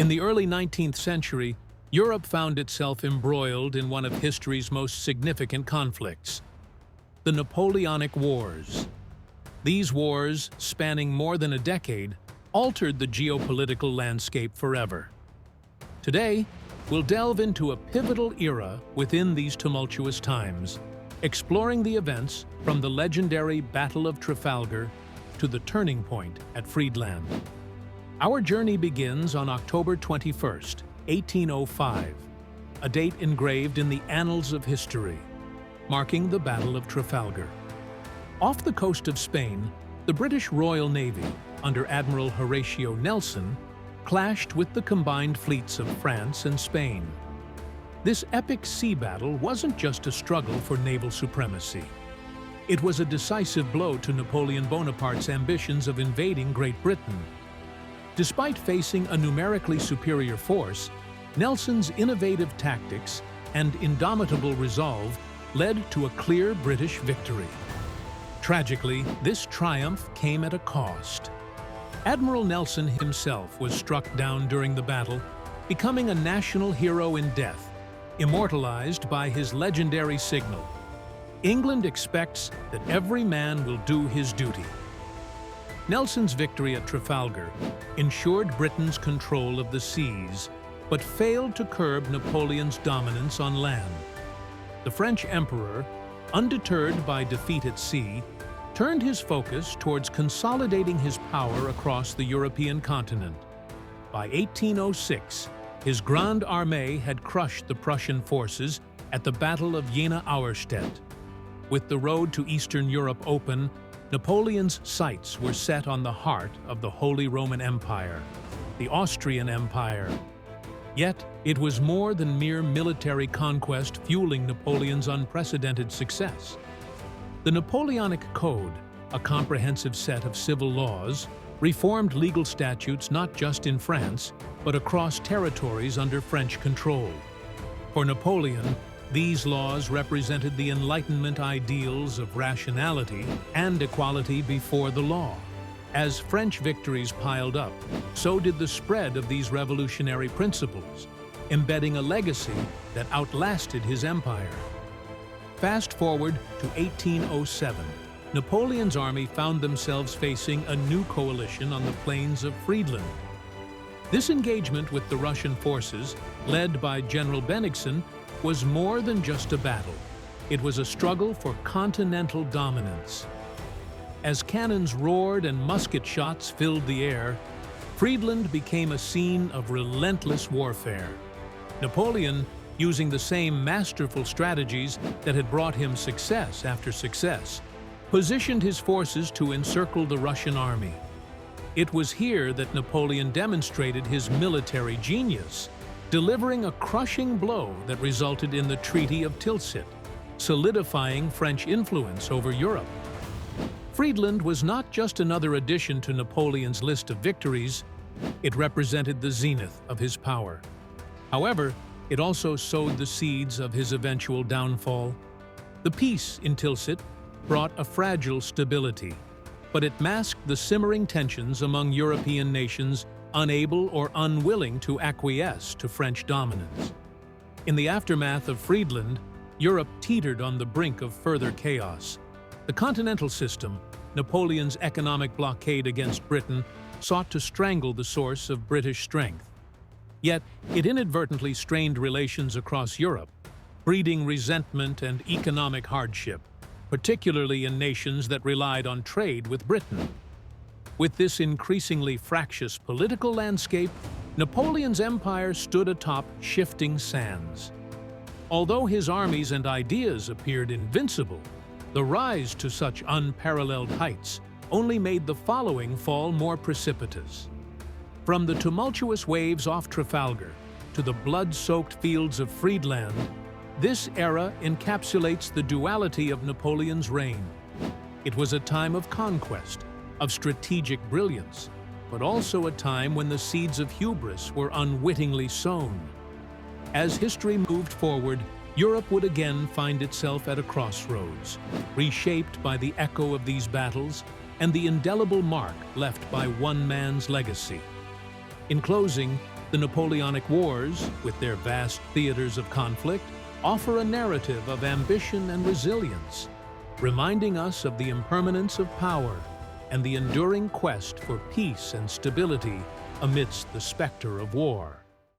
In the early 19th century, Europe found itself embroiled in one of history's most significant conflicts, the Napoleonic Wars. These wars, spanning more than a decade, altered the geopolitical landscape forever. Today, we'll delve into a pivotal era within these tumultuous times, exploring the events from the legendary Battle of Trafalgar to the turning point at Friedland. Our journey begins on October 21st, 1805, a date engraved in the annals of history, marking the Battle of Trafalgar. Off the coast of Spain, the British Royal Navy, under Admiral Horatio Nelson, clashed with the combined fleets of France and Spain. This epic sea battle wasn't just a struggle for naval supremacy. It was a decisive blow to Napoleon Bonaparte's ambitions of invading Great Britain. Despite facing a numerically superior force, Nelson's innovative tactics and indomitable resolve led to a clear British victory. Tragically, this triumph came at a cost. Admiral Nelson himself was struck down during the battle, becoming a national hero in death, immortalized by his legendary signal. England expects that every man will do his duty. Nelson's victory at Trafalgar ensured Britain's control of the seas, but failed to curb Napoleon's dominance on land. The French emperor, undeterred by defeat at sea, turned his focus towards consolidating his power across the European continent. By 1806, his Grande Armée had crushed the Prussian forces at the Battle of Jena-Auerstedt. With the road to Eastern Europe open, Napoleon's sights were set on the heart of the Holy Roman Empire, the Austrian Empire. Yet, it was more than mere military conquest fueling Napoleon's unprecedented success. The Napoleonic Code, a comprehensive set of civil laws, reformed legal statutes not just in France, but across territories under French control. For Napoleon, these laws represented the Enlightenment ideals of rationality and equality before the law. As French victories piled up, so did the spread of these revolutionary principles, embedding a legacy that outlasted his empire. Fast forward to 1807, Napoleon's army found themselves facing a new coalition on the plains of Friedland. This engagement with the Russian forces, led by General Bennigsen, was more than just a battle. It was a struggle for continental dominance. As cannons roared and musket shots filled the air, Friedland became a scene of relentless warfare. Napoleon, using the same masterful strategies that had brought him success after success, positioned his forces to encircle the Russian army. It was here that Napoleon demonstrated his military genius, delivering a crushing blow that resulted in the Treaty of Tilsit, solidifying French influence over Europe. Friedland was not just another addition to Napoleon's list of victories, it represented the zenith of his power. However, it also sowed the seeds of his eventual downfall. The peace in Tilsit brought a fragile stability, but it masked the simmering tensions among European nations unable or unwilling to acquiesce to French dominance. In the aftermath of Friedland, Europe teetered on the brink of further chaos. The continental system, Napoleon's economic blockade against Britain, sought to strangle the source of British strength. Yet, it inadvertently strained relations across Europe, breeding resentment and economic hardship, particularly in nations that relied on trade with Britain. With this increasingly fractious political landscape, Napoleon's empire stood atop shifting sands. Although his armies and ideas appeared invincible, the rise to such unparalleled heights only made the following fall more precipitous. From the tumultuous waves off Trafalgar to the blood-soaked fields of Friedland, this era encapsulates the duality of Napoleon's reign. It was a time of conquest, of strategic brilliance, but also a time when the seeds of hubris were unwittingly sown. As history moved forward, Europe would again find itself at a crossroads, reshaped by the echo of these battles and the indelible mark left by one man's legacy. In closing, The Napoleonic Wars, with their vast theaters of conflict, offer a narrative of ambition and resilience, reminding us of the impermanence of power and the enduring quest for peace and stability amidst the specter of war.